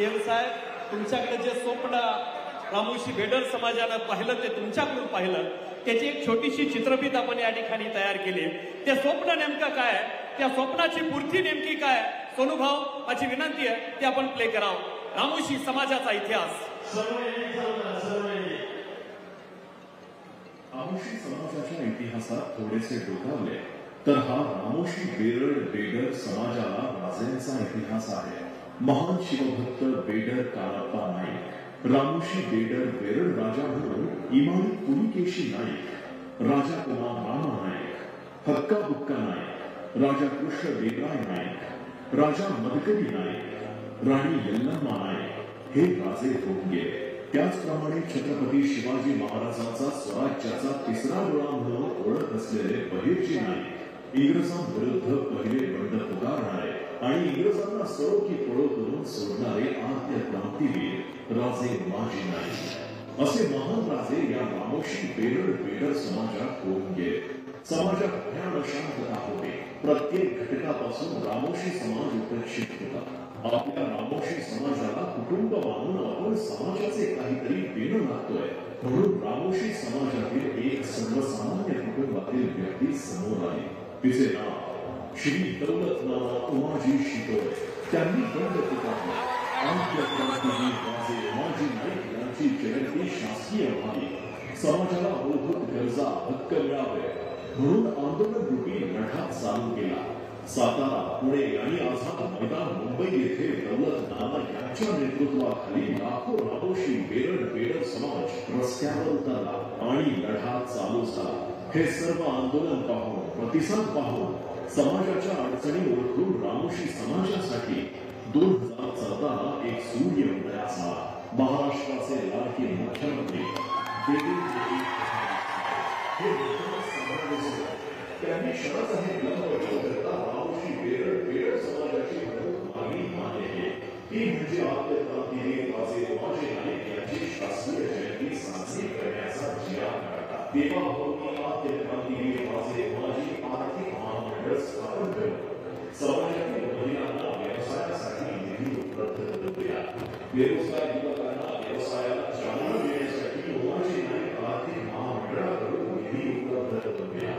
CM साहेब तुमच्याकडे जे स्वप्न रामोशी बेडर समाजानं पाहिलं ते तुमच्याकडून पाहिलं, त्याची एक छोटीशी चित्रफीत आपण या ठिकाणी तयार केली. ते स्वप्न नेमकं काय, त्या स्वप्नाची पूर्ती नेमकी काय, सोनूभाऊ माझी विनंती आहे ते आपण प्ले करावं. रामोशी समाजाचा इतिहास. रामोशी समाजाच्या इतिहासात थोडेसे डोकावले तर हा रामोशी बेडर समाजाला राजेंचा इतिहास आहे. महान शिवभक्त बेडर काळप्पा नाईक, रामोशी बेडर राजा म्हणून इमानी पुलिकेशी नाईक, राजा कुमार रामा नाईक, हक्का बुक्का नाईक, राजा कृष्ण देवराय नाईक, राजा मदकरी नाईक, राणी यल्लम्मा नाईक हे राजे होऊन गेले. त्याचप्रमाणे छत्रपती शिवाजी महाराजांचा स्वराज्याचा तिसरा डोळा म्हणून ओळख असलेले बहिर्जी नाईक, इंग्रजांविरुद्ध पहिले बंड पुकारणारे आणि इंग्रजांना सरो की पळो करून सोडणारे आद्य क्रांतीवीर राजे माजी नाईक असे महान राजे या रामोशी बेडर समाजात होऊन गेले. समाजात भयान अशांतता होते. प्रत्येक घटकापासून रामोशी समाज उपेक्षित होता. आपल्या रामोशी समाजाला कुटुंब मानून आपण समाजाचे काहीतरी देणं लागतोय म्हणून रामोशी समाजातील एक सर्वसामान्य कुटुंबातील व्यक्ती समोर आली. तिचे नाव श्री दौलत नाना उमाजी शितोळे. त्यांनी बंड पुकारला. आद्य क्रांतीवीर राजे उमाजी नाईक यांची जयंती शासकीय व्हावी, समाजाला मूलभूत गरजा हक्क मिळावे म्हणून आंदोलन रूपी लढा चालू केला. सातारा, पुणे आणि आझाद मैदान मुंबई येथे दौलत नाना यांच्या नेतृत्वाखाली लाखो रामोशी बेडर समाज रस्त्यावर उतरला आणि लढा चालू झाला. हे सर्व आंदोलन पाहून, प्रतिसाद पाहून, समाजाच्या अडचणी ओळखून रामोशी समाजासाठी 2014 एक सूर्य उदयास आला. महाराष्ट्राचे लाडके मुख्यमंत्री त्यांनी क्षणाचाही रामोशी बेडर समाजाची मागणी मान्य केली. ती म्हणजे आद्य क्रांतीवीर राजे उमाजी नाईक यांची शासकीय जयंती साजरी करण्याचा जिया काढला. देवाभोवती आद्य क्रांतीवीर राजे उमाजी आर्थिक महामंडळ स्थापन करून समाजातील महिलांना व्यवसायासाठी निधी उपलब्ध करून दिला. बेरोजगार युवकांना व्यवसायाला चालना देण्यासाठी उमाजी नाईक आर्थिक महामंडळाकडून निधी उपलब्ध करून दिला.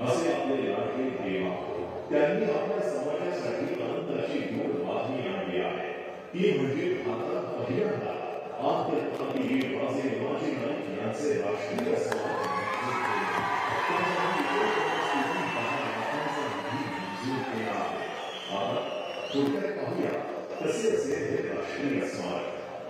असे आपले लाडके देवा त्यांनी आपल्या समाजासाठी आनंदाची गोड बातमी आणली आहे. ती म्हणजे भारतात पहिल्यांदा आद्य क्रांतीवीर राजे उमाजी नाईक यांचे राष्ट्रीय समाज थोडक्यात पाहूया कसे असे हे राष्ट्रीय स्मारक.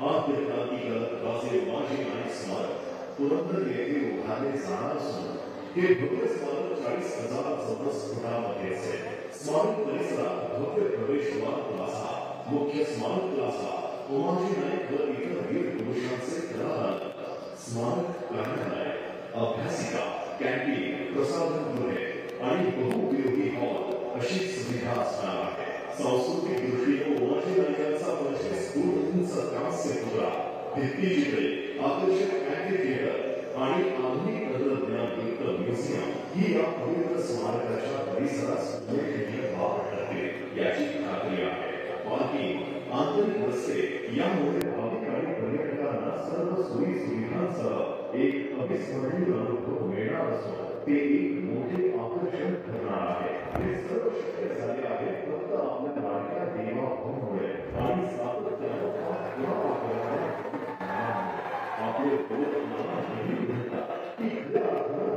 आद्य क्रांतिकारक राजे उमाजी नाईक स्मारक पुरंदर येथे उभारले जाणार असून हे भव्य स्मारक 40,000 चौरस फुटामध्ये असेल. स्मारक परिसरात भव्य प्रवेशद्वार प्लाझा, मुख्य स्मारक प्लाझा, उमाजी नाईक व इतर वीर पुरुषांचे तळागाळ, स्मारक कार्यालय, अभ्यासिका, कॅन्टीन, प्रसाधनगृहे आणि बहुउपयोगी हॉल अशी सुविधा असणार आहे. सांस्कृतिक दृष्टीने उमाजी नाईकांचा 25 फूट उंच कांस्य पुतळा, भित्तिचित्रे, आकर्षक अॅम्फीथिएटर आणि आधुनिक तंत्रज्ञानयुक्त म्युझियम ही या पवित्र स्मारकाच्या परिसरात उल्लेखनीय बाब ठरते याची खात्री आहे. पार्किंग, आंतरिक रस्ते यामुळे भाविक आणि पर्यटकांना सर्व सोयी सुविधांसह एक अविस्मरणीय अनुभव मिळणार असून ते एक मोठे आकर्षण ठरणार आहे. हे सर्व शक्य झाले आहे फक्त आपल्या लाडक्या देवाभाऊमुळे आणि सातत्याने आपले की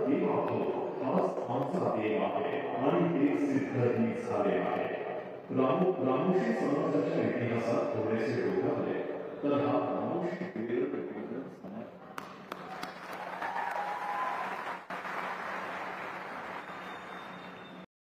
देवाभाऊ हाच आमचा देव आहे आणि ते सिद्धही झाले आहे. रामोशी समाजाच्या इतिहासात थोडेसे डोकावले तर हा रामोशी